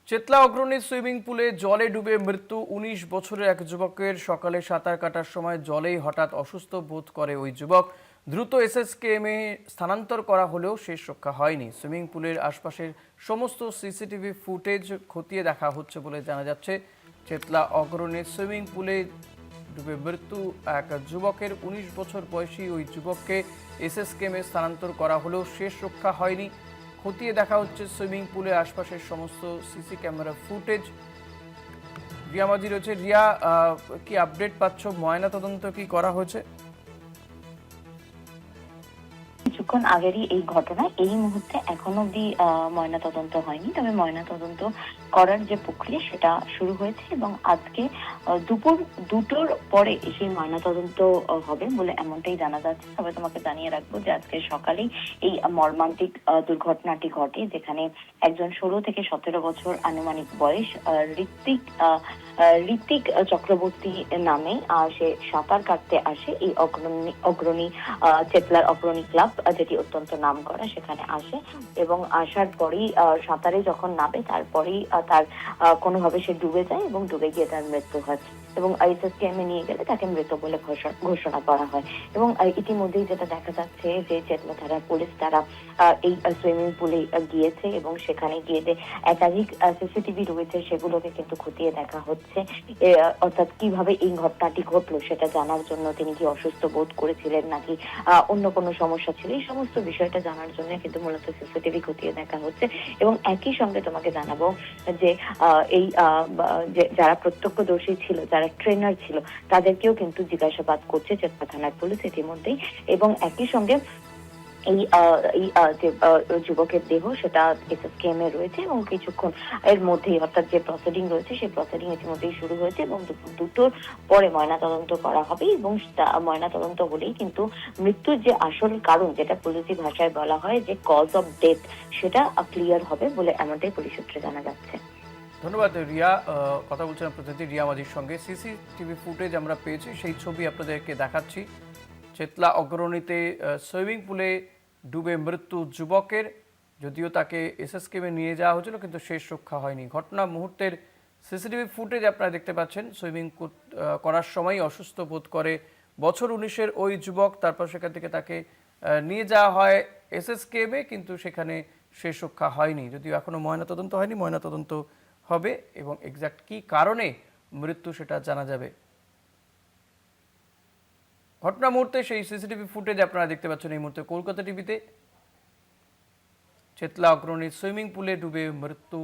চেতলা অগ্রণী সুইমিং পুলে জলে ডুবে মৃত্যু ১৯ বছরের এক যুবকের। সকালে সাঁতার কাটার সময় জলেই হঠাৎ অসুস্থ বোধ করে ওই যুবক। দ্রুত এসএসকেএমে স্থানান্তর করা হলেও শেষ রক্ষা হয়নি। সুইমিং পুলের আশপাশের সমস্ত সিসিটিভি ফুটেজ খতিয়ে দেখা হচ্ছে বলে জানা যাচ্ছে। চেতলা অগ্রণী সুইমিং পুলে ডুবে মৃত্যু এক যুবকের। ১৯ বছর বয়সী ওই যুবককে এসএসকেএমে স্থানান্তর করা হলেও শেষ রক্ষা হয়নি। খতিয়ে দেখা হচ্ছে সুইমিং পুলের আশপাশের সমস্ত সিসি ক্যামেরা ফুটেজ। রিয়া মাঝি রয়েছে। রিয়া, কি আপডেট পাচ্ছ? ময়না তদন্ত কি করা হয়েছে? কিছুক্ষণ আগেরই এই ঘটনা। এই মুহূর্তে এখনো অব্দি ময়না তদন্ত হয়নি, তবে ময়না তদন্ত করার যে প্রক্রিয়া সেটা শুরু হয়েছে এবং আজকে দুপুর 2টোর পরে সেই ময়না তদন্ত হবে বলে এমনটাই জানা যাচ্ছে। তবে তোমাকে জানিয়ে রাখবো যে আজকে সকালেই এই মর্মান্তিক দুর্ঘটনাটি ঘটে, যেখানে একজন 16 থেকে 17 বছর আনুমানিক বয়স ঋত্বিক চক্রবর্তী নামে সে সাঁতার কাটতে আসে এই অগ্রণী চেতলার অগ্রণী ক্লাব, যেটি অত্যন্ত নাম করা, সেখানে আসে এবং আসার পরেই সাঁতারে যখন নামে তারপরেই তার কোনোভাবে সে ডুবে যায় এবং ডুবে গিয়ে তার মৃত্যু হয় এবং এসএসকেএমে নিয়ে গেলে তাকে মৃত বলে ঘোষণা করা হয়। এবং ইতিমধ্যেই যেটা দেখা যাচ্ছে যে চেতলা থানার পুলিশ তারা এই সুইমিং পুলে গিয়েছে এবং সেখানে গিয়ে যে একাধিক সিসিটিভি রয়েছে সেগুলোকে কিন্তু খতিয়ে দেখা হচ্ছে। অর্থাৎ কিভাবে এই ঘটনাটি ঘটলো সেটা জানার জন্য, তিনি কি অসুস্থ বোধ করেছিলেন নাকি অন্য কোনো সমস্যা ছিল, এই সমস্ত বিষয়টা জানার জন্য কিন্তু মূলত সিসিটিভি খতিয়ে দেখা হচ্ছে। এবং একই সঙ্গে তোমাকে জানাবো যে এই যারা প্রত্যক্ষদর্শী ছিল, যারা ট্রেনার ছিল, তাদেরকেও কিন্তু জিজ্ঞাসাবাদ করছে চেতলা থানার পুলিশ ইতিমধ্যেই। এবং একই সঙ্গে এই যে যুবকের দেহ সেটা এসএসকেএম এ রয়েছে এবং কিছুক্ষণ এর মধ্যেই, অর্থাৎ যে প্রসিডিং রয়েছে সেই প্রসিডিং ইতিমধ্যেই শুরু হয়েছে এবং দুপুর 2টোর পরে ময়না তদন্ত করা হবে এবং ময়না তদন্ত হলেই কিন্তু মৃত্যুর যে আসল কারণ, যেটা পুলিশি ভাষায় বলা হয় যে কজ অফ ডেথ, সেটা ক্লিয়ার হবে বলে এমনটাই পুলিশ সূত্রে জানা যাচ্ছে। ধন্যবাদ রিয়া। কথা বলছিলাম প্রতিনিধি রিয়া মাঝির সঙ্গে। সিসিটিভি ফুটেজ আমরা পেয়েছি, সেই ছবি আপনাদেরকে দেখাচ্ছি। চেতলা অগ্রণীতে সুইমিং পুলে ডুবে মৃত্যু যুবকের। যদিও তাকে এসএসকেএমে নিয়ে যাওয়া হয়েছিল কিন্তু শেষ রক্ষা হয়নি। ঘটনা মুহূর্তের সিসিটিভি ফুটেজ আপনারা দেখতে পাচ্ছেন। সুইমিং করার সময় অসুস্থ বোধ করে বছর 19-এর ওই যুবক। তারপর সেখান থেকে তাকে নিয়ে যাওয়া হয় এসএসকেএমে, কিন্তু সেখানে শেষ রক্ষা হয়নি। যদিও এখনও ময়নাতদন্ত হয়নি, ময়নাতদন্ত হবে এবং এক্স্যাক্ট কী কারণে মৃত্যু সেটা জানা যাবে। ঘটনা মুহূর্তে সেই সিসিটিভি ফুটেজ আপনারা দেখতে পাচ্ছেন এই মুহূর্তে কলকাতা টিভিতে। চেতলা অগ্রণী সুইমিং পুলে ডুবে মৃত্যু